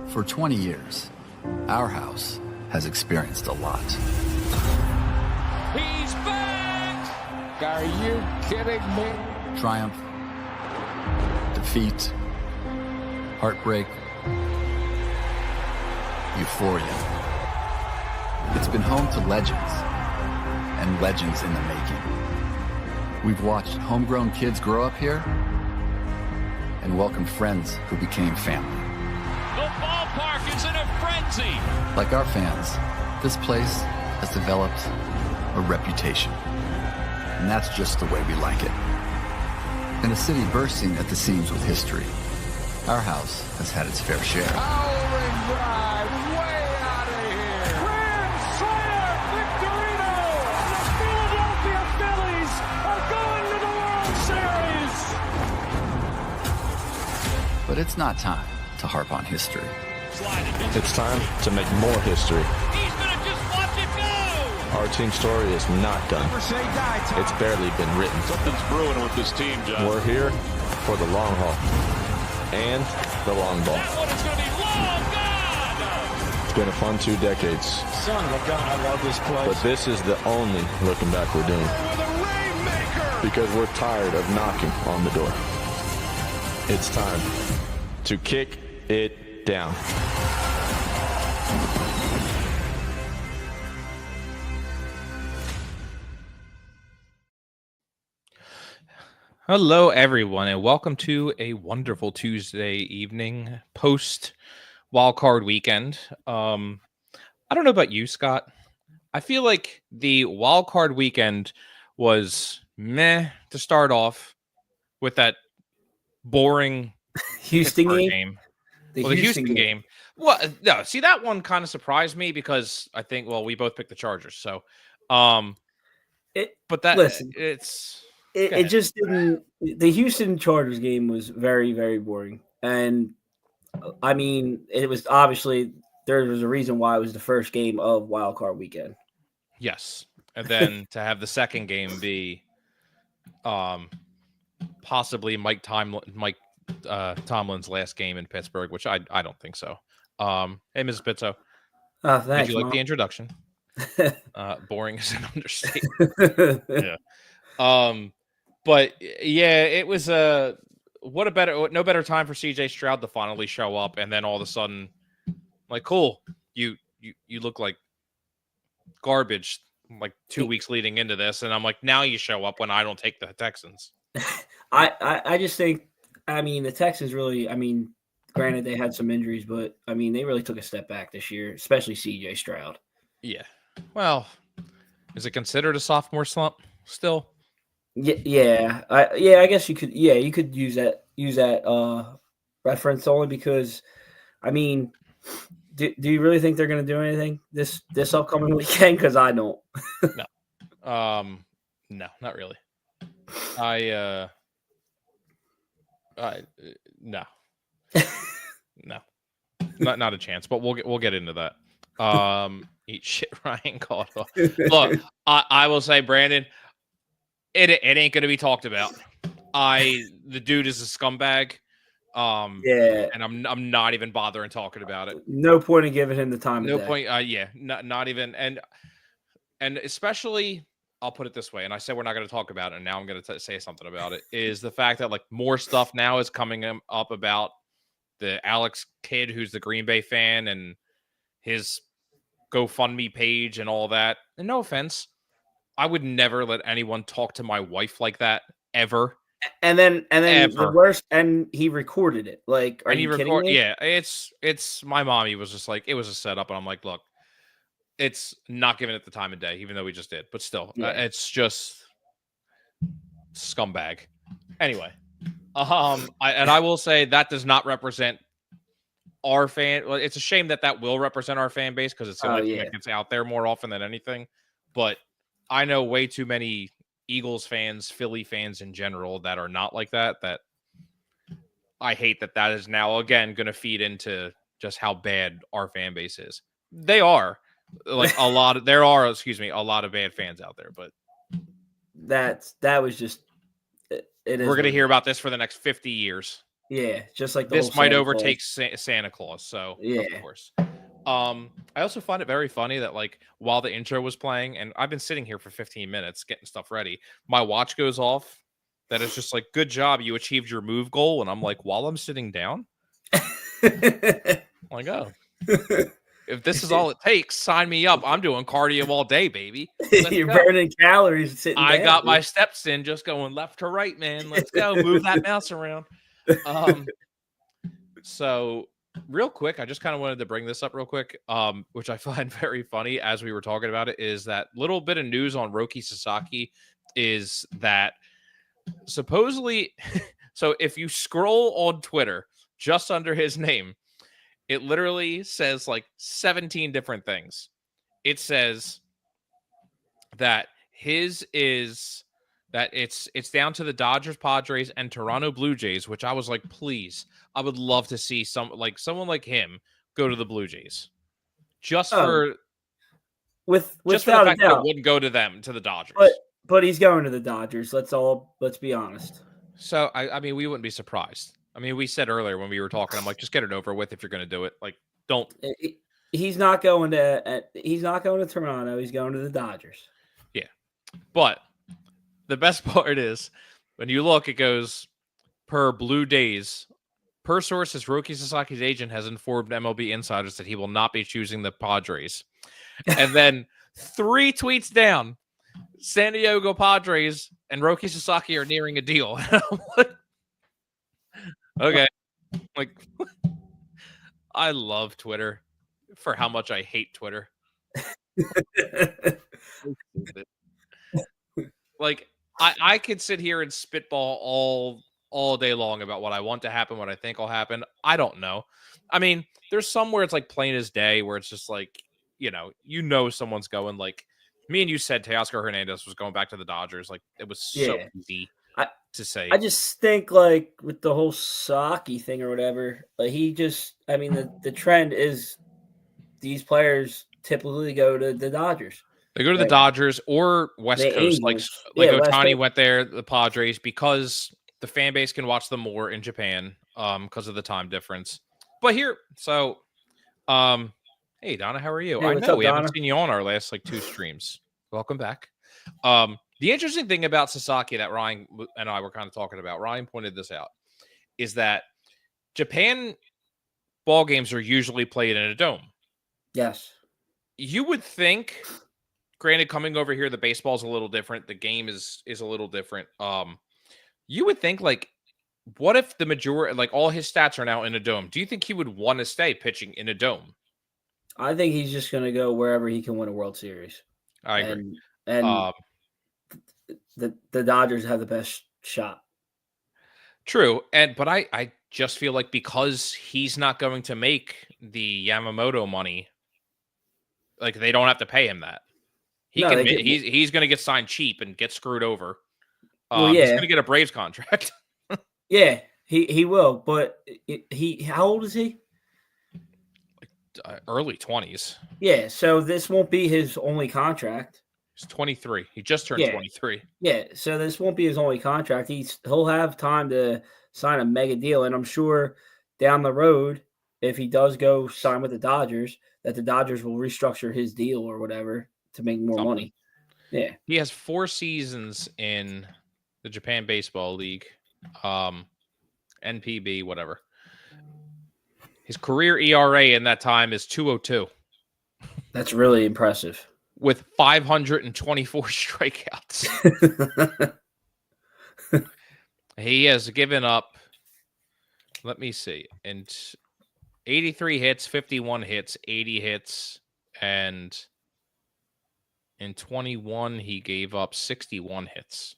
For 20 years, our house has experienced a lot. He's back! Are you kidding me? Triumph, defeat, heartbreak, euphoria. It's been home to legends, and legends in the making. We've watched homegrown kids grow up here and welcomed friends who became family. The ballpark is in a frenzy! Like our fans, this place has developed a reputation. And that's just the way we like it. In a city bursting at the seams with history, our house has had its fair share. Howling drive, way out of here! Grand slam, Victorino! The Philadelphia Phillies are going to the World Series! But it's not time to harp on history. It's time to make more history. He's gonna just watch it go! Our team story is not done. It's barely been written. Something's brewing with this team, John. We're here for the long haul and the long ball. That one is gonna be long gone! It's been a fun 2 decades, Son of a gun, I love this place. but this is the only looking back we're doing With a rainmaker! because we're tired of knocking on the door. It's time to kick it down. Hello, everyone, and welcome to a wonderful Tuesday evening post wildcard weekend. I don't know about you, Scott. I feel like the wildcard weekend was meh to start off with that boring Houston Pittsburgh game. The Houston game. Well, no, see, that one kind of surprised me because I think, well, we both picked the Chargers, so but that listen. it's. It just didn't. The Houston Chargers game was very, very boring, and I mean, it was obviously there was a reason why it was the first game of Wild Card Weekend. Yes, and then to have the second game be, possibly Mike Tomlin's last game in Pittsburgh, which I don't think so. Hey, Mrs. Pizzo, Thanks, did you like Mom. the introduction? Boring is an understatement. Yeah. But yeah, it was no better time for CJ Stroud to finally show up, and then all of a sudden, like, cool, you look like garbage like 2 weeks leading into this, and I'm like, now you show up when I don't take the Texans. I just think, I mean, the Texans really, I mean, granted they had some injuries, but I mean, they really took a step back this year, especially CJ Stroud. Yeah. Well, is it considered a sophomore slump still? Yeah. I guess you could. Yeah, you could use that reference only because, I mean, do you really think they're going to do anything this upcoming weekend? Because I don't. No. No, not really. No, no, not a chance. But we'll get into that. Eat shit, Ryan Caldwell. Look, I will say, Brandon, it ain't going to be talked about. The dude is a scumbag. Yeah, and I'm not even bothering talking about it. No point in giving him the time. No point. Yeah, not even. And especially, I'll put it this way. And I said we're not going to talk about it. And now I'm going to say something about it. Is the fact that like more stuff now is coming up about the Alex kid who's the Green Bay fan and his GoFundMe page and all that. And no offense, I would never let anyone talk to my wife like that ever. And then ever. The worst, and he recorded it. Like, are you kidding me? Yeah, it's my mommy was just like, it was a setup, and I'm like, look, it's not giving it the time of day, even though we just did, but still, it's just scumbag. Anyway, I will say that does not represent our fan. Well, it's a shame that will represent our fan base because it's the only thing that gets out there more often than anything. But I know way too many Eagles fans, Philly fans in general that are not like that. That I hate that is now again going to feed into just how bad our fan base is. They are like a lot of a lot of bad fans out there, but that was just. We're going to hear about this for the next 50 years. Yeah, just like this might overtake Santa Claus. So yeah, of course. I also find it very funny that like while the intro was playing, and I've been sitting here for 15 minutes getting stuff ready, my watch goes off. That is just like, good job, you achieved your move goal, and I'm like, while I'm sitting down, like, oh, if this is all it takes, sign me up. I'm doing cardio all day, baby. You're burning calories sitting down. I got my steps in, just going left to right, man. Let's go. Move that mouse around. So real quick, I just kind of wanted to bring this up real quick, which I find very funny as we were talking about it, is that little bit of news on Roki Sasaki is that supposedly, so if you scroll on Twitter just under his name, it literally says like 17 different things. It says that his is that it's down to the Dodgers, Padres, and Toronto Blue Jays, which I was like, please, I would love to see someone like him go to the Blue Jays. Just for the fact that it wouldn't go to them, to the Dodgers. But he's going to the Dodgers. Let's be honest. So I mean, we wouldn't be surprised. I mean, we said earlier when we were talking, I'm like, just get it over with if you're going to do it. Like, don't. He's not going to Toronto. He's going to the Dodgers. Yeah, but the best part is when you look, it goes per Blue Days. Per sources, Roki Sasaki's agent has informed MLB insiders that he will not be choosing the Padres. And then 3 tweets down, San Diego Padres and Roki Sasaki are nearing a deal. Okay. Like, I love Twitter for how much I hate Twitter. Like, I could sit here and spitball all day long about what I want to happen, what I think will happen. I don't know. I mean, there's somewhere it's like plain as day where it's just like, someone's going. Like, me and you said Teoscar Hernandez was going back to the Dodgers. Like, it was so easy to say. I just think, like, with the whole Saki thing or whatever, like, the trend is these players typically go to the Dodgers. They go to the Dodgers or West Coast. Like Ohtani went there, the Padres, because the fan base can watch them more in Japan because of the time difference. But here, so, hey, Donna, how are you? Hey, I know we Donna? haven't seen you on our last 2 streams. Welcome back. The interesting thing about Sasaki that Ryan and I were kind of talking about, Ryan pointed this out, is that Japan ball games are usually played in a dome. Yes. You would think, granted, coming over here, the baseball is a little different. The game is a little different. You would think, like, what if the majority, like, all his stats are now in a dome? Do you think he would want to stay pitching in a dome? I think he's just going to go wherever he can win a World Series. I agree. And the Dodgers have the best shot. True. But I just feel like because he's not going to make the Yamamoto money, like, they don't have to pay him that. He's going to get signed cheap and get screwed over. He's going to get a Braves contract. Yeah, he will. But how old is he? Like early 20s. Yeah, so this won't be his only contract. He's 23. He just turned 23. Yeah, so this won't be his only contract. He'll have time to sign a mega deal, and I'm sure down the road, if he does go sign with the Dodgers, that the Dodgers will restructure his deal or whatever to make more money. Yeah. He has 4 seasons in the Japan Baseball League, NPB, whatever. His career ERA in that time is 2.02. That's really impressive. With 524 strikeouts. He has given up, let me see, and 83 hits, 51 hits, 80 hits, and in 21, he gave up 61 hits.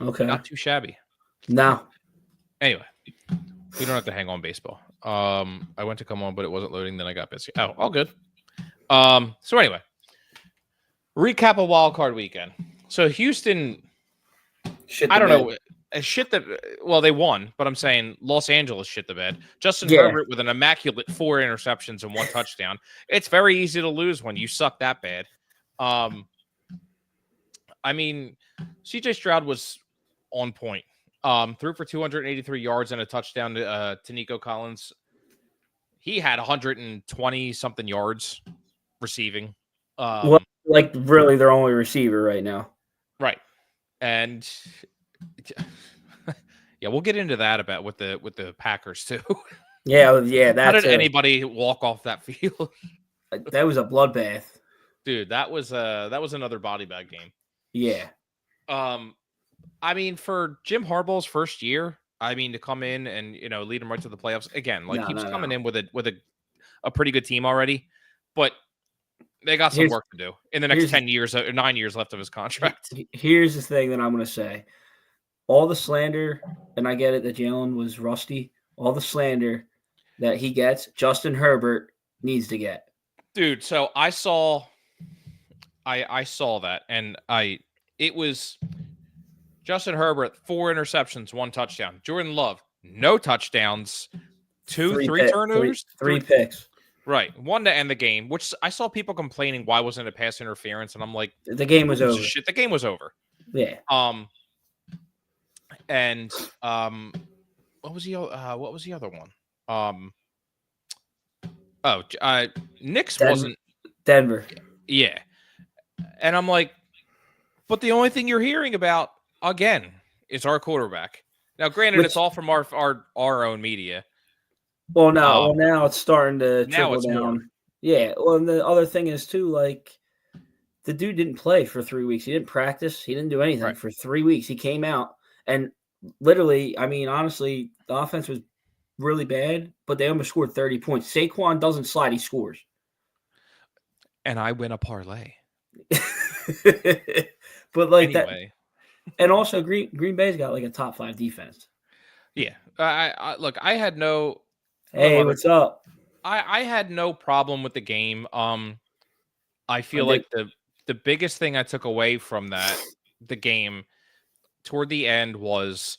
Okay. Not too shabby. No. Anyway, we don't have to hang on baseball. I went to come on, but it wasn't loading. Then I got busy. Oh, all good. So anyway, recap of wild card weekend. So Houston, I don't know. They won, but I'm saying Los Angeles shit the bed. Justin Herbert with an immaculate 4 interceptions and 1 touchdown. It's very easy to lose when you suck that bad. I mean, CJ Stroud was on point. Threw for 283 yards and a touchdown to Nico Collins. He had 120 something yards receiving. Well, like really their only receiver right now. Right. And yeah, we'll get into that about with the Packers too. Yeah. How did anybody walk off that field? That was a bloodbath. Dude, that was another body bag game. Yeah. I mean, for Jim Harbaugh's first year, I mean, to come in and lead them right to the playoffs again, like he was coming in with a pretty good team already, but they got some work to do in the next 10 years or 9 years left of his contract. Here's the thing that I'm going to say: all the slander, and I get it that Jalen was rusty. All the slander that he gets, Justin Herbert needs to get. Dude, so I saw that, and it was Justin Herbert, 4 interceptions, 1 touchdown. Jordan Love, no touchdowns, three turnovers, 3 picks. Right, 1 to end the game. Which I saw people complaining why wasn't it pass interference, and I'm like, the game was over. Shit, the game was over. Yeah. And what was the other one? Knicks wasn't Denver. Yeah. And I'm like, but the only thing you're hearing about again is our quarterback. Now, granted, it's all from our own media. Well, now it's starting to trickle down. More. Yeah. Well, and the other thing is too, like, the dude didn't play for 3 weeks. He didn't practice. He didn't do anything for 3 weeks. He came out and literally, I mean, honestly, the offense was really bad, but they almost scored 30 points. Saquon doesn't slide; he scores. And I win a parlay. But like anyway. That, and also Green Bay's got like a top 5 defense. Yeah, I had no. Hey, what's up? I had no problem with the game. I feel like the biggest thing I took away from the game toward the end was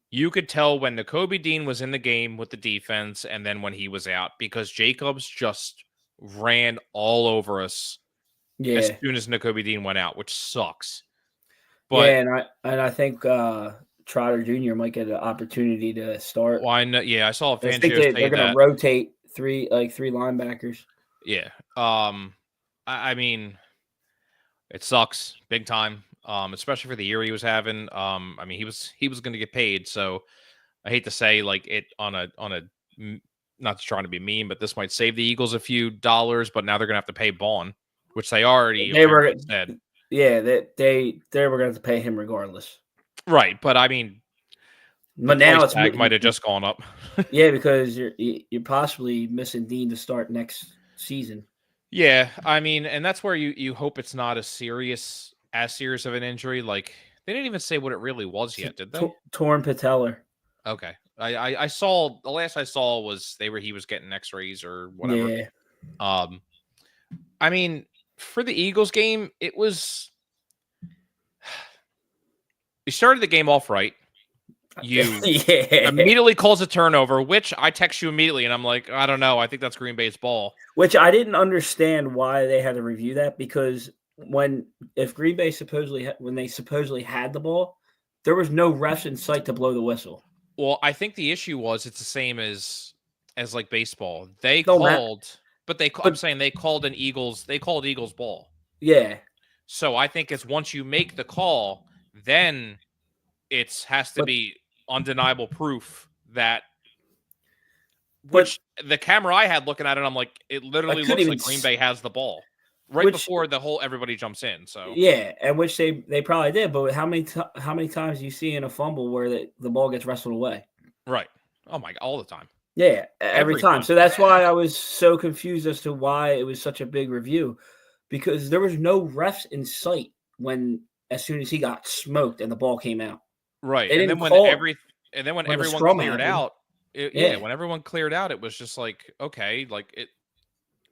you could tell when Nakobe Dean was in the game with the defense and then when he was out, because Jacobs just ran all over us as soon as Nakobe Dean went out, which sucks. But and I think Trotter Jr. might get an opportunity to start. Well, I saw Fangio say they're going to rotate three linebackers. Yeah. I mean, it sucks big time. Especially for the year he was having. I mean, he was going to get paid, so I hate to say like it on a not trying to be mean, but this might save the Eagles a few dollars, but now they're going to have to pay Bond, which they already said. Yeah, they were going to have to pay him regardless. Right, but I mean, but now it's might have just gone up. Yeah, because you're possibly missing Dean to start next season. Yeah, I mean, and that's where you hope it's not as serious of an injury. Like, they didn't even say what it really was yet, did they? Torn patellar. Okay. I saw, the last I saw was he was getting x-rays or whatever. Yeah. I mean, for the Eagles game, it was, you started the game off right. You immediately calls a turnover, which I text you immediately, and I'm like, I don't know. I think that's Green Bay's ball. Which I didn't understand why they had to review that, because if Green Bay supposedly had the ball, there was no refs in sight to blow the whistle. Well, I think the issue was it's the same as like baseball. They called, I'm saying they called Eagles ball. Yeah. So I think it's once you make the call, then it has to be undeniable proof that. Which the camera I had looking at it, I'm like, it literally looks like Green Bay has the ball before everybody jumps in. So yeah, and which they probably did, but how many times do you see in a fumble where the ball gets wrestled away? Right. Oh my God, all the time. Yeah, every time. So that's why I was so confused as to why it was such a big review, because there was no refs in sight as soon as he got smoked and the ball came out. Right. And then when everyone cleared out, when everyone cleared out, it was just like, okay, like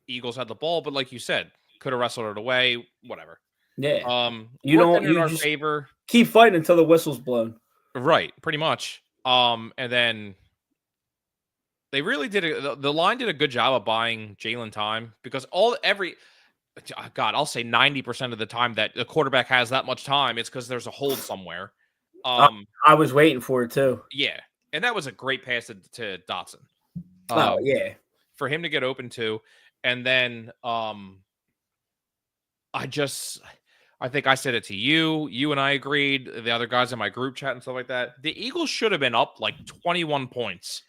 Eagles had the ball, but like you said, could have wrestled it away, whatever. Yeah. You favor. Keep fighting until the whistle's blown. Right, pretty much. And then they really the line did a good job of buying Jalen time, because I'll say 90% of the time that the quarterback has that much time, it's because there's a hold somewhere. I was waiting for it too. Yeah, and that was a great pass to Dotson. Yeah, for him to get open to, and then I think I said it to you. You and I agreed. The other guys in my group chat and stuff like that. The Eagles should have been up like 21 points.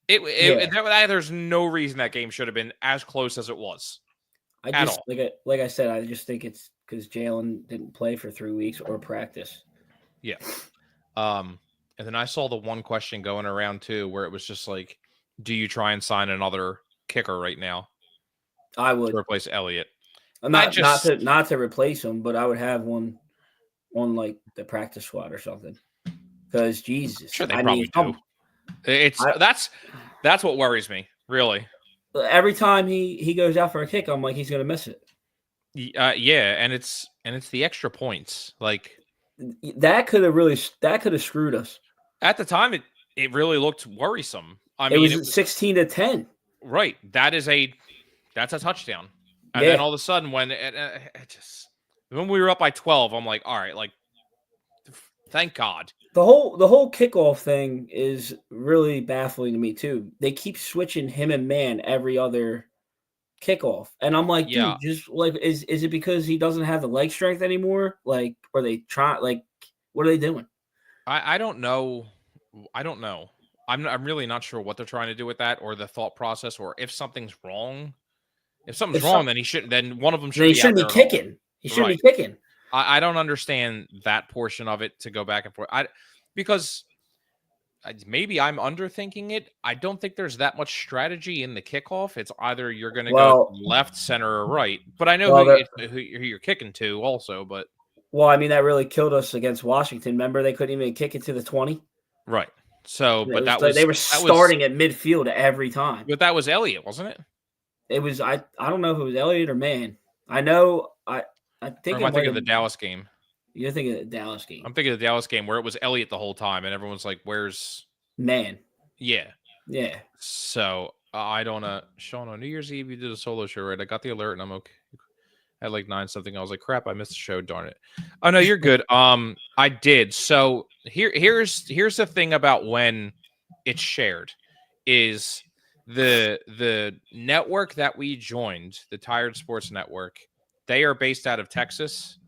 There's no reason that game should have been as close as it was. Like I said, I just think it's because Jalen didn't play for 3 weeks or practice. Yeah. And then I saw the one question going around too, where it was just like, do you try and sign another kicker right now? I would to replace Elliott. Not to replace him, but I would have one on like the practice squad or something. Because Jesus, sure they probably do. That's what worries me, really. Every time he goes out for a kick, I'm like he's gonna miss it. Yeah, and it's the extra points. Like that could have screwed us. At the time, it really looked worrisome. I mean, it was 16-10. Right. That's a touchdown. And then all of a sudden, when we were up by 12, I'm like, all right, like, thank God. The whole kickoff thing is really baffling to me too. They keep switching him and man every other kickoff, and I'm like, dude, just like, is it because he doesn't have the leg strength anymore? Like, or they try, like, what are they doing? I don't know. I'm really not sure what they're trying to do with that, or the thought process, or if something's wrong. If something's wrong, then he shouldn't. Then one of them should. He shouldn't be kicking. He shouldn't be kicking. I don't understand that portion of it to go back and forth. Because maybe I'm underthinking it. I don't think there's that much strategy in the kickoff. It's either you're going to go left, center, or right. But I know who you're kicking to also. But I mean, that really killed us against Washington. Remember, they couldn't even kick it to the 20. Right. So, but they were starting at midfield every time. But that was Elliott, wasn't it? It was. I don't know if it was Elliott or Man. I know. I think. Or am I thinking of the Dallas game? You're thinking of the Dallas game. I'm thinking of the Dallas game where it was Elliott the whole time, and everyone's like, "Where's Man?" Yeah. So I don't know. Sean, on New Year's Eve, you did a solo show, right? I got the alert, and I'm okay. At like 9 something, I was like, "Crap, I missed the show. Darn it." Oh no, you're good. I did. So here's the thing about when it's shared is the network that we joined, the Tired Sports Network. They are based out of Texas.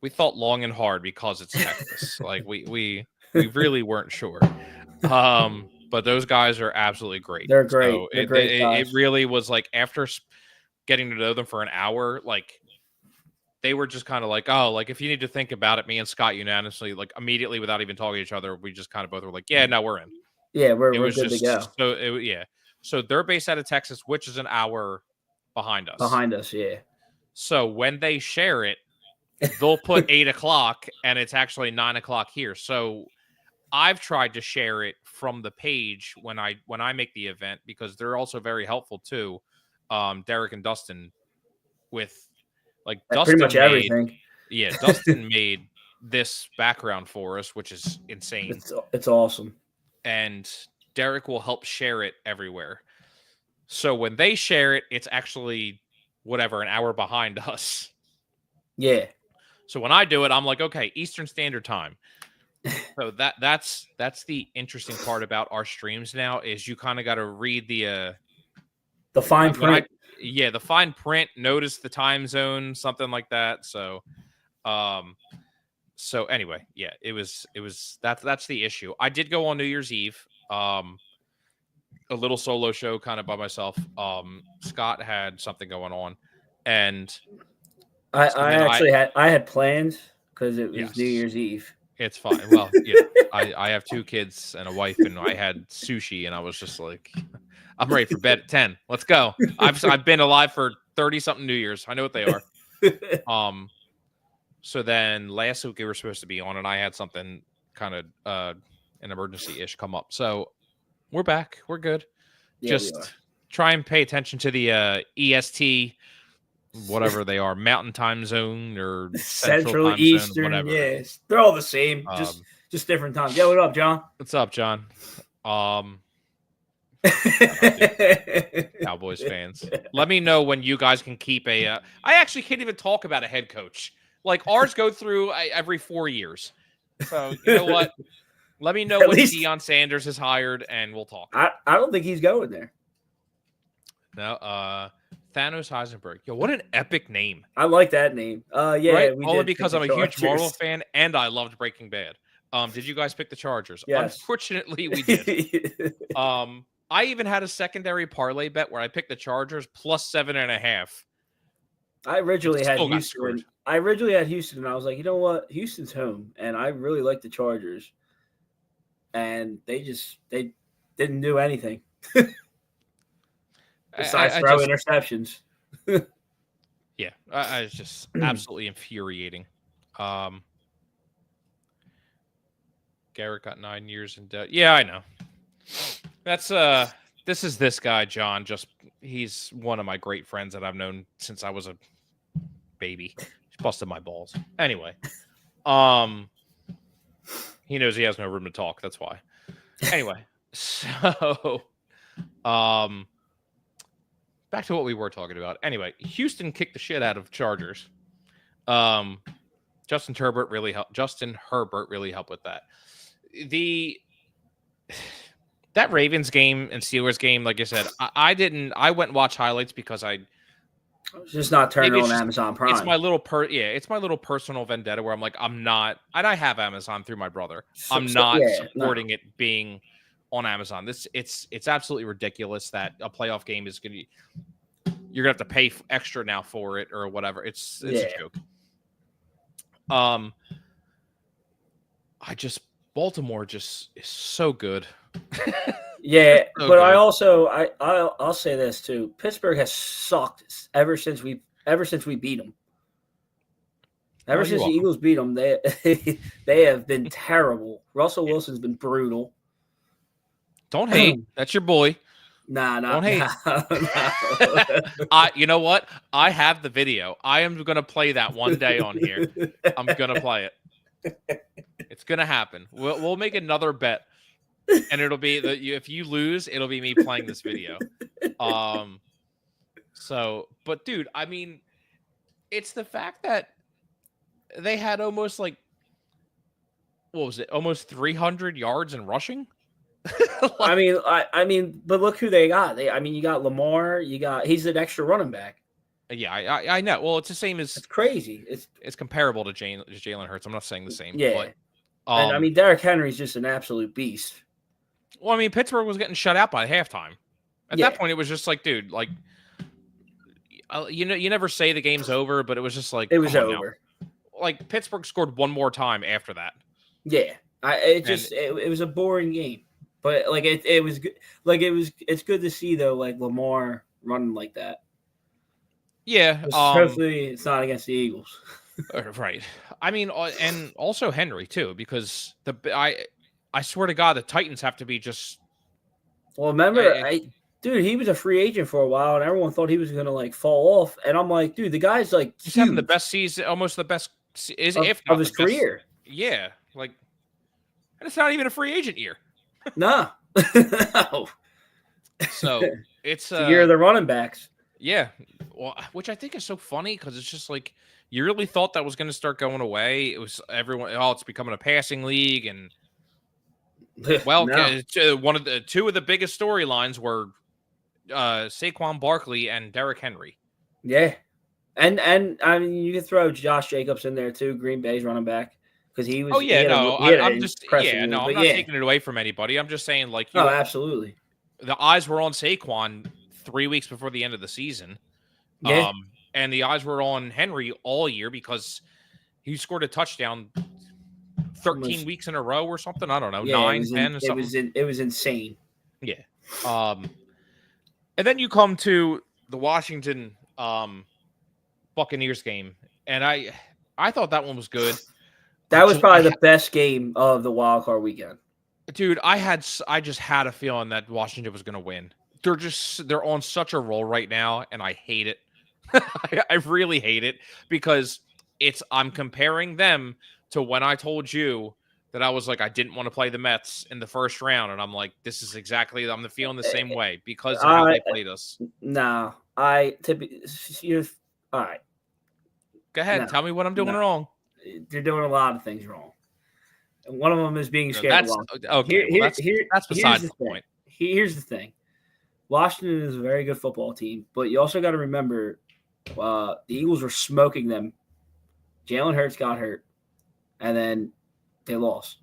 We thought long and hard because it's Texas. Like we really weren't sure. But those guys are absolutely great. They're great. So They're great guys. It really was like after getting to know them for an hour, like they were just kind of like, oh, like if you need to think about it, me and Scott unanimously, like immediately without even talking to each other, we just kind of both were like, yeah, no, we're in. Yeah, we're good to go. So So they're based out of Texas, which is an hour behind us. Yeah. So when they share it, they'll put 8 o'clock and it's actually 9 o'clock here. So I've tried to share it from the page when I make the event because they're also very helpful too. Derek and Dustin with like Dustin pretty much everything. Yeah, Dustin made this background for us, which is insane. It's awesome. And Derek will help share it everywhere. So when they share it, it's actually an hour behind us. Yeah. So when I do it, I'm like, okay, Eastern Standard Time. So that's the interesting part about our streams now is you kind of got to read the fine print. The fine print, notice the time zone, something like that. So anyway, yeah, it was that's the issue. I did go on New Year's Eve. A little solo show kind of by myself. Scott had something going on, and I had plans because it was New Year's Eve. It's fine. Well, I have 2 kids and a wife, and I had sushi, and I was just like, I'm ready for bed at 10. Let's go. I've been alive for 30 something New Year's. I know what they are. So then last week we were supposed to be on, and I had something kind of an emergency-ish come up. So we're back. We're good. Yeah, just try and pay attention to the EST, whatever they are, Mountain Time Zone or Central Time Eastern, Zone, whatever. Yes, they're all the same, just different times. Yeah, what up, John? What's up, John? Cowboys fans, let me know when you guys can keep a. I actually can't even talk about a head coach. Like ours go through every 4 years. So you know what? Let me know At when least- Deion Sanders is hired, and we'll talk. I don't think he's going there. No, Thanos Heisenberg. Yo, what an epic name! I like that name. Yeah, right? we Only did pick because the I'm a huge Chargers. Marvel fan, and I loved Breaking Bad. Did you guys pick the Chargers? Yes. Unfortunately, we did. I even had a secondary parlay bet where I picked the Chargers plus 7.5. I originally had Still got Houston. screwed. I originally had Houston, and I was like, you know what? Houston's home, and I really like the Chargers. And they didn't do anything besides throw interceptions. Yeah, it's just absolutely infuriating. Garrett got 9 years in debt. Yeah, I know. That's this is this guy, John. He's one of my great friends that I've known since I was a baby. He's busted my balls. Anyway, he knows he has no room to talk. That's why. Anyway, so back to what we were talking about. Anyway, Houston kicked the shit out of Chargers. Justin Herbert really helped with that. That Ravens game and Steelers game, like I said, I went and watched highlights because I was just not turning on Amazon Prime. It's my little personal vendetta where I'm like, I'm not, and I have Amazon through my brother. I'm not supporting it being on Amazon. It's absolutely ridiculous that a playoff game is you're gonna have to pay extra now for it or whatever. It's a joke. Baltimore just is so good. Yeah, so but good. I'll say this too. Pittsburgh has sucked ever since we beat them. Ever since the Eagles beat them, they have been terrible. Russell Wilson's been brutal. Don't hate. That's your boy. Nah. Don't hate. You know what? I have the video. I am going to play that one day on here. I'm going to play it. It's going to happen. We'll make another bet, and it'll be if you lose, it'll be me playing this video. But dude, I mean, it's the fact that they had almost almost 300 yards in rushing. I mean, but look who they got. You got Lamar. He's an extra running back. Yeah, I know. Well, it's the same as it's crazy. It's comparable to Jalen Hurts. I'm not saying the same. Yeah, but, and Derrick Henry's just an absolute beast. Well, I mean, Pittsburgh was getting shut out by halftime. At that point, it was just like, dude, like, you never say the game's over, but it was just like it was over. Like Pittsburgh scored one more time after that. Yeah, it was a boring game. But it was good. It's good to see though, like Lamar running like that. Yeah. Hopefully, it's not against the Eagles. Right. I mean, and also Henry too, because I swear to God, the Titans have to be just. Well, remember, dude, he was a free agent for a while, and everyone thought he was gonna fall off. And I'm like, dude, the guy's he's having the best season, almost the best of his career. Yeah, and it's not even a free agent year. No. So it's the year of the running backs. Yeah, well, which I think is so funny because it's just like you really thought that was going to start going away. It was everyone. Oh, it's becoming a passing league, and well, two of the biggest storylines were Saquon Barkley and Derrick Henry. Yeah, and I mean you can throw Josh Jacobs in there too, Green Bay's running back. He was. Oh yeah, I'm not taking it away from anybody. I'm just saying, absolutely. The eyes were on Saquon 3 weeks before the end of the season, and the eyes were on Henry all year because he scored a touchdown 13 weeks in a row or something. I don't know, 9, 10, or something. It was insane. Yeah. And then you come to the Washington Buccaneers game, and I thought that one was good. That was probably the best game of the wild card weekend. Dude, I just had a feeling that Washington was going to win. They're on such a roll right now, and I hate it. I really hate it because I'm comparing them to when I told you that I was like, I didn't want to play the Mets in the first round, and I'm like, this is exactly, I'm feeling the same way because of how they played us. No, all right. Go ahead, tell me what I'm doing wrong. You're doing a lot of things wrong. and one of them is being scared. That's okay. That's besides the point. Here's the thing: Washington is a very good football team, but you also got to remember the Eagles were smoking them. Jalen Hurts got hurt, and then they lost.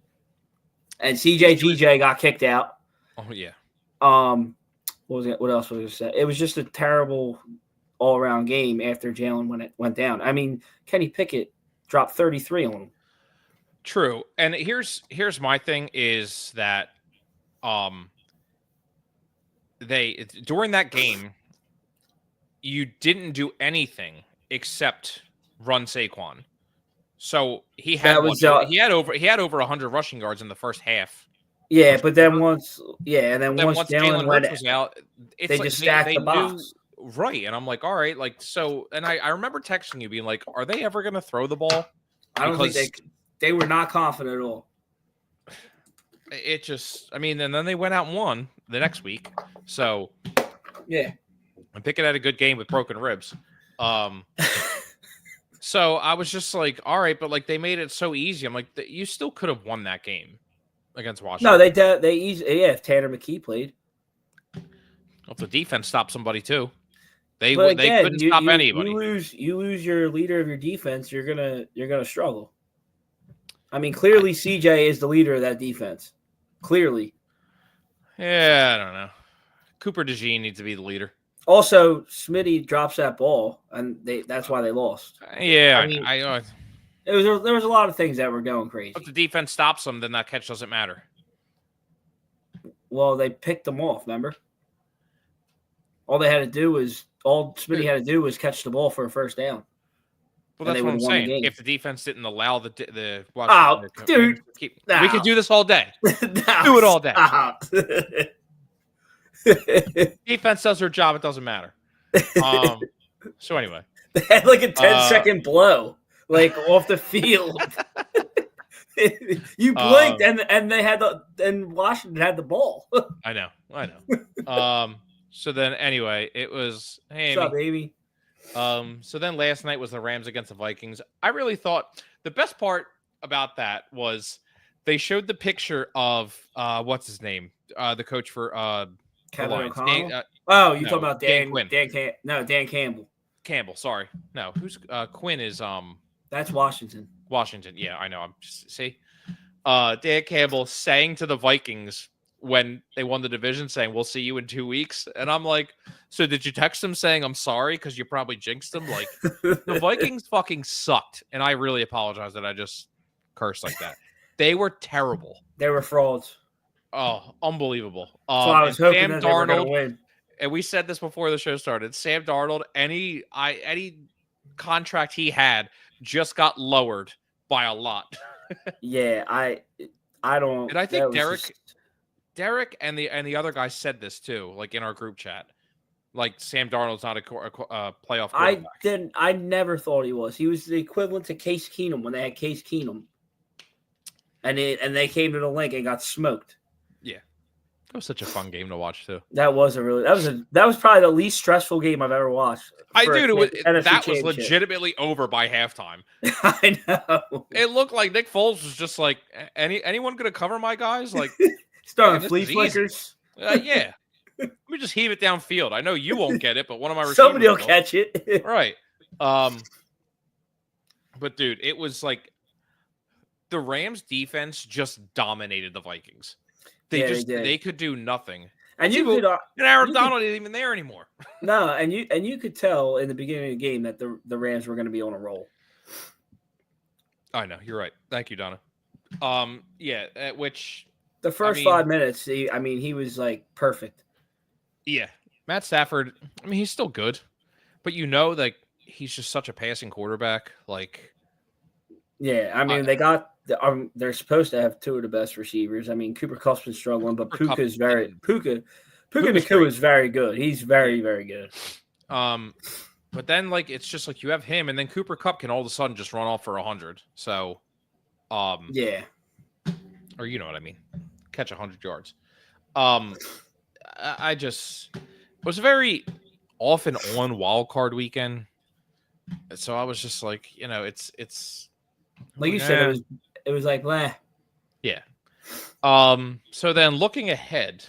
And CJ got kicked out. Oh yeah. What was it? What else was I say? It was just a terrible all-around game after Jalen went down. I mean, Kenny Pickett dropped 33 on him. True. And here's my thing is that they during that game you didn't do anything except run Saquon. So he had over 100 rushing yards in the first half. Yeah, but then once Jalen Hurts was out, they just stacked the box. Right. And I'm like, all right, like so and I remember texting you being like, are they ever gonna throw the ball? I don't think they were not confident at all. It just, I mean, and then they went out and won the next week. So, yeah. And Pickett had a good game with broken ribs. So I was just like, all right, but like they made it so easy. I'm like, you still could have won that game against Washington. No, they easy. Yeah, if Tanner McKee played. If the defense stopped somebody too. They couldn't stop anybody. You lose your leader of your defense, you're gonna struggle. I mean, clearly CJ is the leader of that defense. Clearly. Yeah, I don't know. Cooper DeJean needs to be the leader. Also, Smitty drops that ball, and that's why they lost. Yeah, I mean, there was a lot of things that were going crazy. If the defense stops them, then that catch doesn't matter. Well, they picked them off, remember? All Smitty had to do was catch the ball for a first down. Well, that's what I'm saying. If the defense didn't allow the dude, we could do this all day. Do it all day. Defense does their job. It doesn't matter. So anyway, they had like a 10-second blow, like off the field. You blinked, and they had and Washington had the ball. I know. So then anyway, it was hey, what's up, baby? So then last night was the Rams against the Vikings. I really thought the best part about that was they showed the picture of what's his name, the coach for Kevin O'Connell. Talking about Dan Quinn. Dan Campbell. Campbell, sorry. No, who's Quinn is That's Washington. Washington. Yeah, I know. I'm just see. Dan Campbell saying to the Vikings when they won the division, saying, "We'll see you in 2 weeks." And I'm like, so did you text them saying, "I'm sorry," because you probably jinxed them? Like, the Vikings fucking sucked. And I really apologize that I just cursed like that. They were terrible. They were frauds. Oh, unbelievable. So I was hoping that they were going to win. And we said this before the show started. Sam Darnold, any contract he had just got lowered by a lot. Yeah, I don't. And I think Derek and the other guy said this too, like in our group chat. Like Sam Darnold's not a playoff quarterback. I never thought he was. He was the equivalent to Case Keenum when they had Case Keenum, and they came to the link and got smoked. Yeah, that was such a fun game to watch too. That was probably the least stressful game I've ever watched. That was legitimately over by halftime. I know. It looked like Nick Foles was just like, anyone gonna cover my guys? Like, starting flea flickers. Yeah. Let me just heave it downfield. I know you won't get it, but one of my receivers somebody will catch it. Right. But dude, it was like the Rams defense just dominated the Vikings. They could do nothing. And Aaron Donald isn't even there anymore. No, and you could tell in the beginning of the game that the Rams were going to be on a roll. I know, you're right. Thank you, Donna. Which the first 5 minutes, he was like perfect. Yeah, Matt Stafford. I mean, he's still good, but like he's just such a passing quarterback. Like, yeah, I mean, they're supposed to have two of the best receivers. I mean, Cooper Kupp's been struggling, but Puka Nacua is very good. He's very, very good. But then like it's just like you have him, and then Cooper Kupp can all of a sudden just run off for 100. So, yeah, or you know what I mean, catch 100 yards. I just was very off and on wild card weekend, so I was just like, it's like you said, it was like, bleh. Yeah. So then looking ahead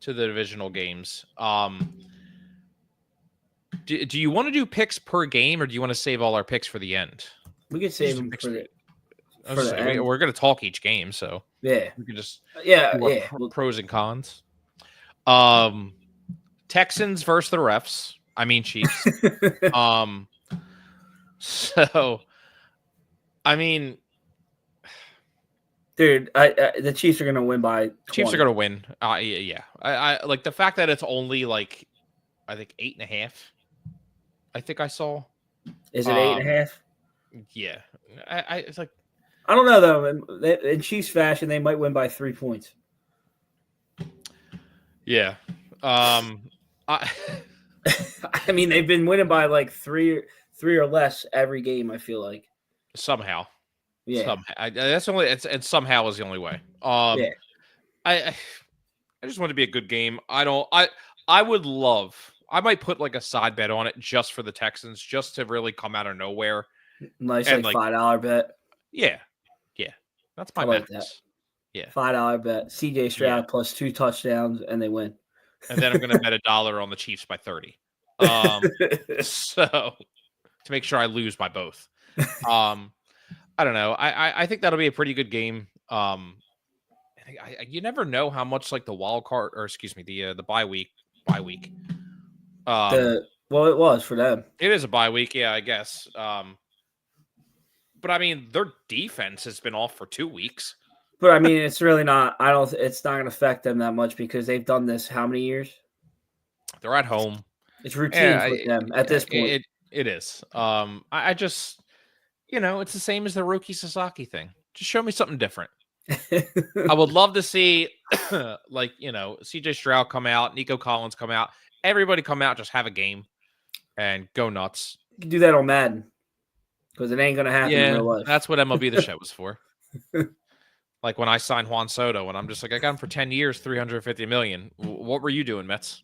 to the divisional games, do you want to do picks per game, or do you want to save all our picks for the end? We could save them for the end. We're going to talk each game, so Yeah. we can just Yeah. pros and cons. Texans versus the refs. I mean Chiefs. So I mean, dude, the Chiefs are gonna win by 20. Chiefs are gonna win. Yeah. I like the fact that it's only like I think 8.5. I think I saw. Is it 8.5? Yeah. It's like I don't know though. In Chiefs fashion, they might win by 3 points. Yeah. I mean, they've been winning by like three or less every game. I feel like somehow. Yeah. Somehow. That's only. It's somehow is the only way. Yeah. I just want it to be a good game. I would love. I might put like a side bet on it just for the Texans, just to really come out of nowhere. Nice, like $5 bet. Yeah. That's my like bet. That. Yeah. $5 bet. CJ Stroud plus 2 touchdowns, and they win. And then I'm going to bet $1 on the Chiefs by 30. So to make sure I lose by both. I don't know. I think that'll be a pretty good game. You never know how much like the wild card, or excuse me, the bye week. Well, it was for them. It is a bye week, yeah, I guess. But I mean, their defense has been off for 2 weeks. But I mean, it's really not. It's not going to affect them that much because they've done this how many years? They're at home. It's routine with them at this point. It is. I just, it's the same as the Rookie Sasaki thing. Just show me something different. I would love to see, CJ Stroud come out, Nico Collins come out, everybody come out, just have a game and go nuts. You can do that on Madden because it ain't going to happen in real life. That's what MLB The Show was for. Like when I signed Juan Soto, and I'm just like, I got him for 10 years, $350 million. What were you doing, Mets?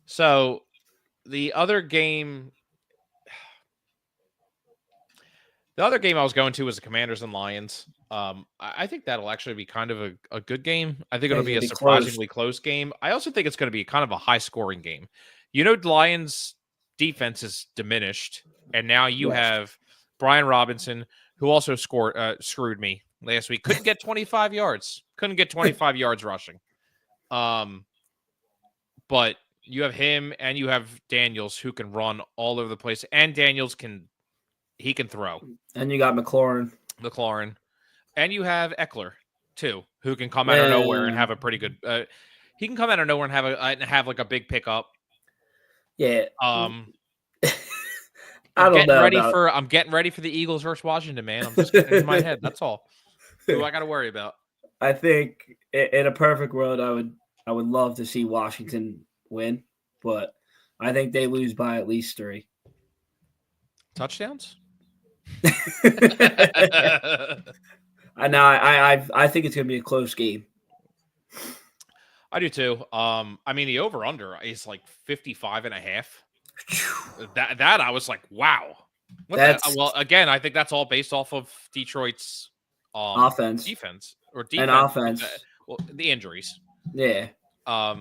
So the other game I was going to was the Commanders and Lions. I think that'll actually be kind of a good game. I think it'll be a surprisingly close game. I also think it's going to be kind of a high scoring game. The Lions defense is diminished, and now you have Brian Robinson, who also screwed me last week. Couldn't get 25 yards. Couldn't get 25 yards rushing. But you have him and you have Daniels, who can run all over the place. And Daniels can throw. And you got McLaurin. And you have Eckler, too, who can come out of nowhere and have a pretty good he can come out of nowhere and have like a big pickup. Yeah. I'm getting ready for the Eagles versus Washington, man. I'm just getting it in my head. That's all. Who I got to worry about. I think in a perfect world, I would love to see Washington win, but I think they lose by at least 3 touchdowns. I know. I think it's going to be a close game. I do too. I mean, the over/under is like 55.5. That I was like, wow. Well, again, I think that's all based off of Detroit's defense. And offense. Well, the injuries. Yeah. I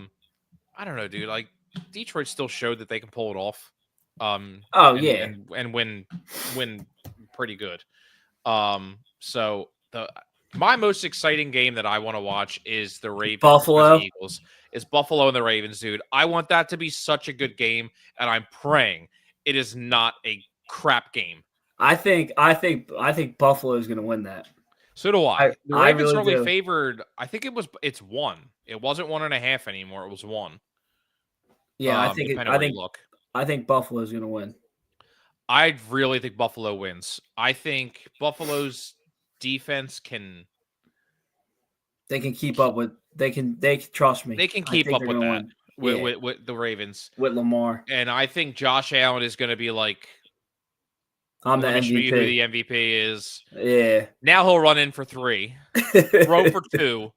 don't know, dude. Like Detroit still showed that they can pull it off. And win pretty good. So my most exciting game that I want to watch is the Ravens Buffalo Eagles. Is Buffalo and the Ravens, dude. I want that to be such a good game, and I'm praying it is not a crap game. I think Buffalo is going to win that. So do I. The Ravens really are only do. favored. I think it's 1. It wasn't 1.5 anymore. It was 1. Yeah, I think Buffalo is going to win. I really think Buffalo wins. I think Buffalo's defense can. They can keep up with. They can trust me. They can keep up with that with the Ravens with Lamar, and I think Josh Allen is going to be like, I'm the MVP. Show you who the MVP is. Yeah. Now he'll run in for 3, throw for 2.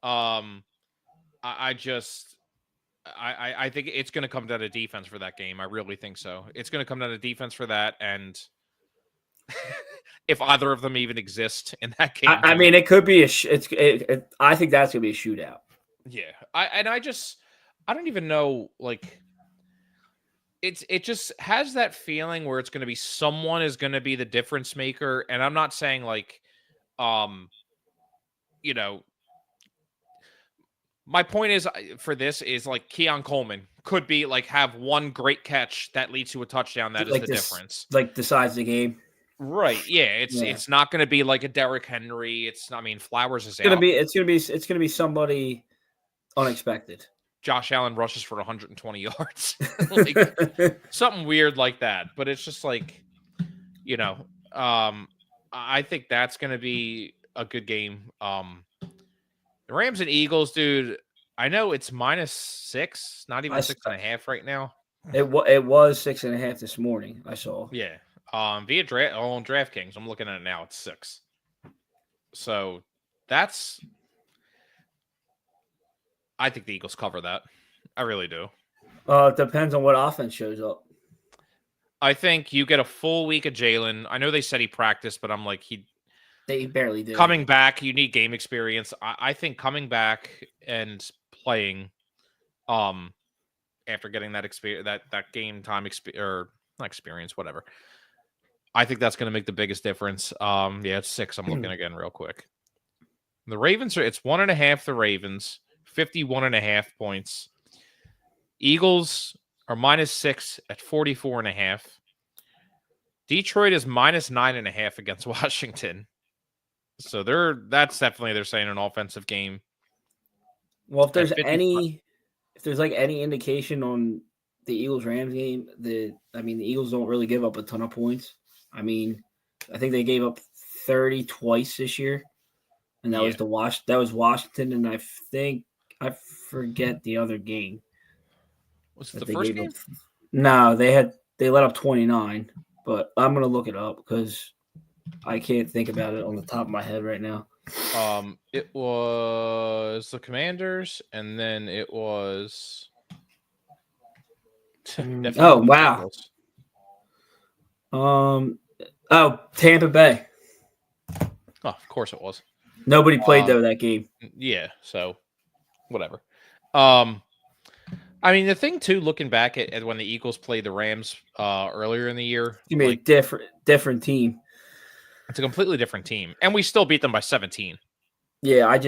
I think it's going to come down to defense for that game. I really think so. It's going to come down to defense for that, and if either of them even exist in that game. I mean, it could be I think that's gonna be a shootout. Yeah, I don't even know, like, it just has that feeling where it's going to be someone is going to be the difference maker, and I'm not saying like, you know, my point is for this is like Keon Coleman could be like have one great catch that leads to a touchdown that is the difference, like decides the game. Right? Yeah, it's not going to be like a Derrick Henry. I mean, Flowers is It's out. It's gonna be somebody unexpected. Josh Allen rushes for 120 yards, like something weird like that. But it's just like, I think that's going to be a good game. The Rams and Eagles, dude. I know it's -6, not even 6.5 right now. It was 6.5 this morning. I saw. Yeah. Via on DraftKings, I'm looking at it now. It's 6. So that's. I think the Eagles cover that. I really do. It depends on what offense shows up. I think you get a full week of Jalen. I know they said he practiced, but I'm like They barely did. Coming back, you need game experience. I think coming back and playing, after getting that experience, that game time or not experience, whatever. I think that's going to make the biggest difference. Yeah, it's 6. I'm looking again real quick. The Ravens it's 1.5. The Ravens 51.5 points. Eagles are -6 at 44.5. Detroit is -9.5 against Washington. So that's definitely they're saying an offensive game. Well, if there's any indication on the Eagles Rams game, the Eagles don't really give up a ton of points. I mean, I think they gave up 30 twice this year, and that was Washington, and I forget the other game. Was it the first game? No, they let up 29, but I'm gonna look it up because I can't think about it on the top of my head right now. It was the Commanders, and then it was. Oh wow. Tampa Bay. Oh, of course it was. Nobody played though that game. Yeah, so whatever. I mean, the thing too, looking back at when the Eagles played the Rams earlier in the year, you mean different team. It's a completely different team, and we still beat them by 17. Yeah, I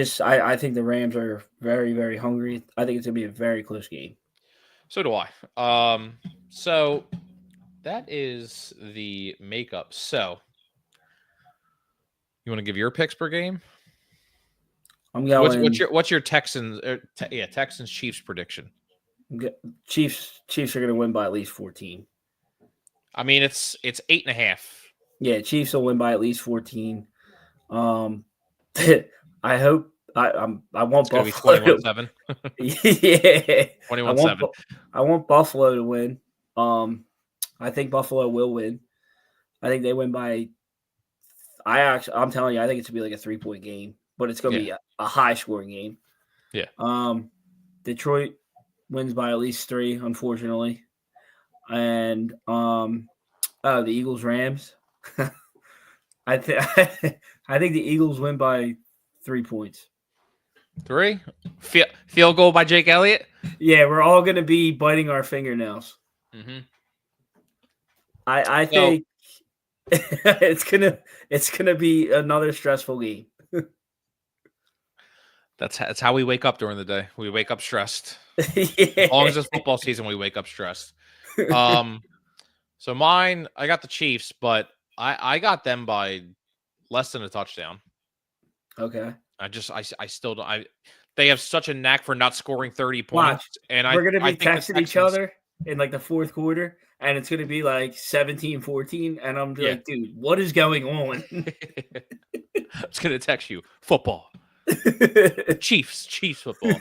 think the Rams are very, very hungry. I think it's gonna be a very close game. So do I. So that is the makeup. So you want to give your picks per game? I'm going. What's your Texans? Texans Chiefs prediction. Chiefs are going to win by at least 14. I mean, it's 8.5. Yeah, Chiefs will win by at least 14. I hope I want Buffalo. 21-7. Yeah, 21-7. I want Buffalo to win. I think Buffalo will win. I think they win by. I'm telling you, I think it's gonna be like a 3-point game, but it's gonna be a high scoring game. Yeah. Detroit wins by at least 3, unfortunately, and the Eagles Rams. I think the Eagles win by 3 points. 3 field goal by Jake Elliott. Yeah, we're all gonna be biting our fingernails. Mm-hmm. I think it's gonna be another stressful game. That's how we wake up during the day. We wake up stressed. Yeah. As long as it's football season, we wake up stressed. So mine, I got the Chiefs, but I got them by less than a touchdown. Okay. I still don't. They have such a knack for not scoring 30 points. And we're going to be texting each other in like the fourth quarter, and it's going to be like 17-14. And I'm like, dude, what is going on? I was going to text you football. Chiefs football.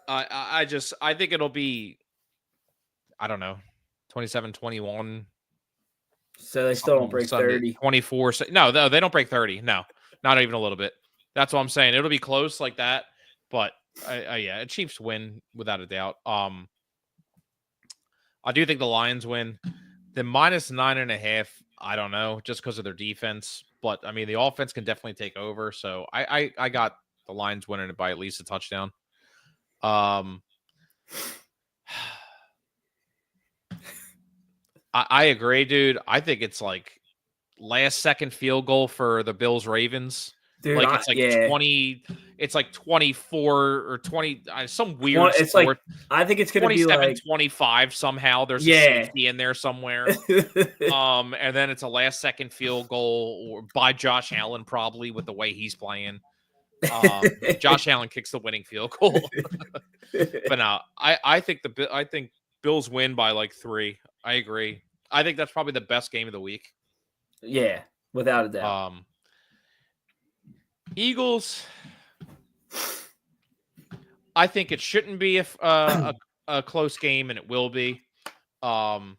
I think it'll be, I don't know, 27-21. So they still don't break Sunday, 30. 24. No, they don't break 30. No, not even a little bit. That's what I'm saying. It'll be close like that. But Chiefs win without a doubt. I do think the Lions win. The -9.5 I don't know, just because of their defense. But I mean, the offense can definitely take over. So I got the Lions winning it by at least a touchdown. I agree, dude. I think it's like last second field goal for the Bills Ravens. Dude, Like it's like 20, it's like 24 or 20, some weird it's sport. like I think it's gonna be 27, like 25 somehow. There's a safety in there somewhere. And then it's a last second field goal or by Josh Allen, probably with the way he's playing. Josh Allen kicks the winning field goal. But no, I think Bills win by like 3. I agree. I think that's probably the best game of the week. Yeah, without a doubt. Eagles. I think it shouldn't be a close game, and it will be. The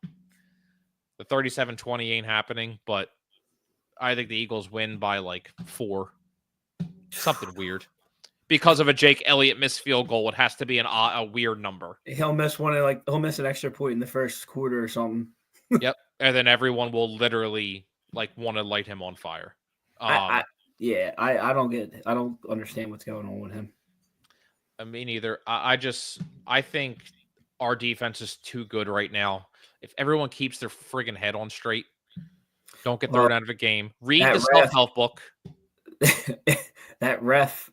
37-20 ain't happening, but I think the Eagles win by like 4. Something weird. Because of a Jake Elliott missed field goal, it has to be a weird number. He'll miss he'll miss an extra point in the first quarter or something. Yep. And then everyone will literally like want to light him on fire. I don't understand what's going on with him. I mean, either. I think our defense is too good right now. If everyone keeps their friggin' head on straight, don't get thrown out of a game. Read the self-help book. That ref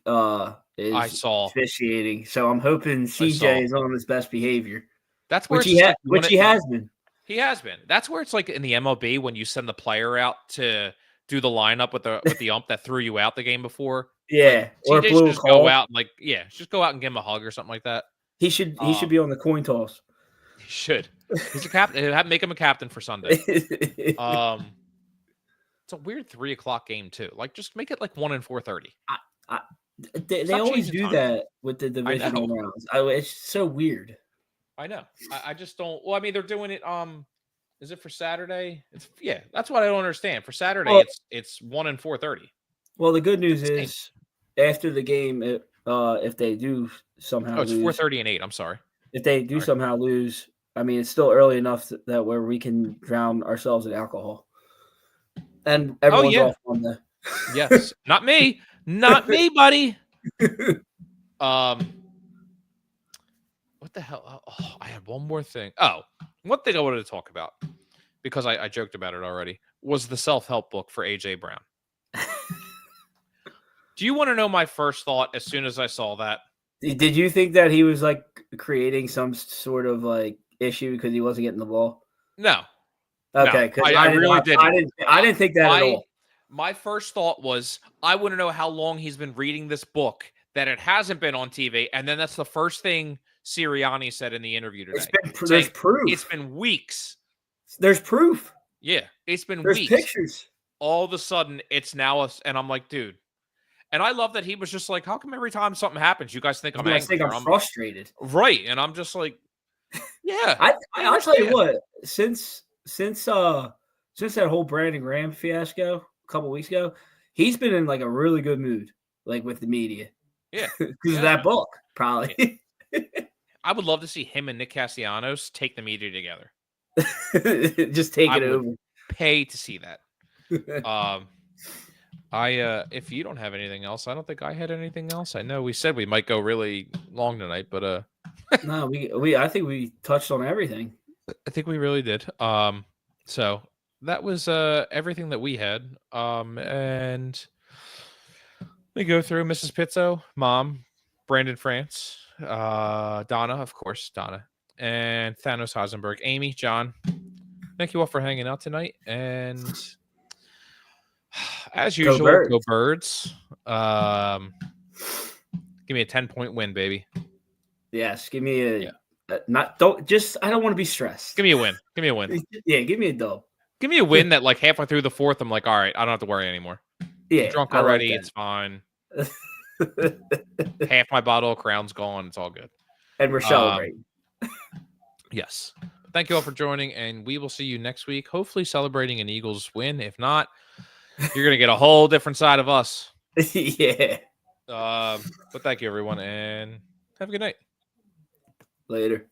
is officiating, so I'm hoping CJ is on his best behavior. That's where he has been. He has been. That's where it's like in the MLB when you send the player out to do the lineup with the ump that threw you out the game before. Yeah, like, or blue just call. Go out and just go out and give him a hug or something like that. He should be on the coin toss. He should. He's a captain. Make him a captain for Sunday. It's a weird 3:00 game too. Like, just make it like 1 and 4:30. They always do that with the divisional rounds. It's so weird. I know. I just don't. Well, I mean, they're doing it. Is it for Saturday? That's what I don't understand. For Saturday, it's 1 and 4:30. Well, the good news is after the game, if they do somehow it's 4:30 and 8. I'm sorry. If they do somehow lose, I mean, it's still early enough that where we can drown ourselves in alcohol. And everyone's off on the. Yes, not me, buddy. What the hell? Oh, I had one more thing. Oh, one thing I wanted to talk about because I joked about it already was the self-help book for AJ Brown. Do you want to know my first thought as soon as I saw that? Did you think that he was like creating some sort of like issue because he wasn't getting the ball? No. Okay, because I really didn't. I didn't think that at all. My first thought was I want to know how long he's been reading this book that it hasn't been on TV, and then that's the first thing Sirianni said in the interview today. There's proof. It's been weeks. There's proof. Yeah, it's been weeks. There's pictures. All of a sudden, it's now and I'm like, dude. And I love that he was just like, how come every time something happens, you guys think I'm angry? I'm frustrated. Right, and I'm just like, yeah. I'll tell you what, since that whole Brandon Graham fiasco a couple weeks ago, he's been in like a really good mood, like with the media. Yeah, because of that book, probably. I would love to see him and Nick Castellanos take the media together. Just take it over. Pay to see that. If you don't have anything else, I don't think I had anything else. I know we said we might go really long tonight, but no, I think we touched on everything. I think we really did. So that was everything that we had. And we go through Mrs. Pizzo, Mom, Brandon France, Donna, of course, and Thanos Heisenberg, Amy, John. Thank you all for hanging out tonight. And as usual, go Birds. Give me a 10-point win, baby. Yes, give me I don't want to be stressed. Give me a win. Yeah, give me a dub. Give me a win that like halfway through the fourth, I'm like, all right, I don't have to worry anymore. Yeah, I'm drunk already. It's fine. Half my bottle of Crown's gone. It's all good. And we're celebrating. Yes. Thank you all for joining, and we will see you next week. Hopefully celebrating an Eagles win. If not, you're going to get a whole different side of us. Yeah. But thank you, everyone, and have a good night. Later.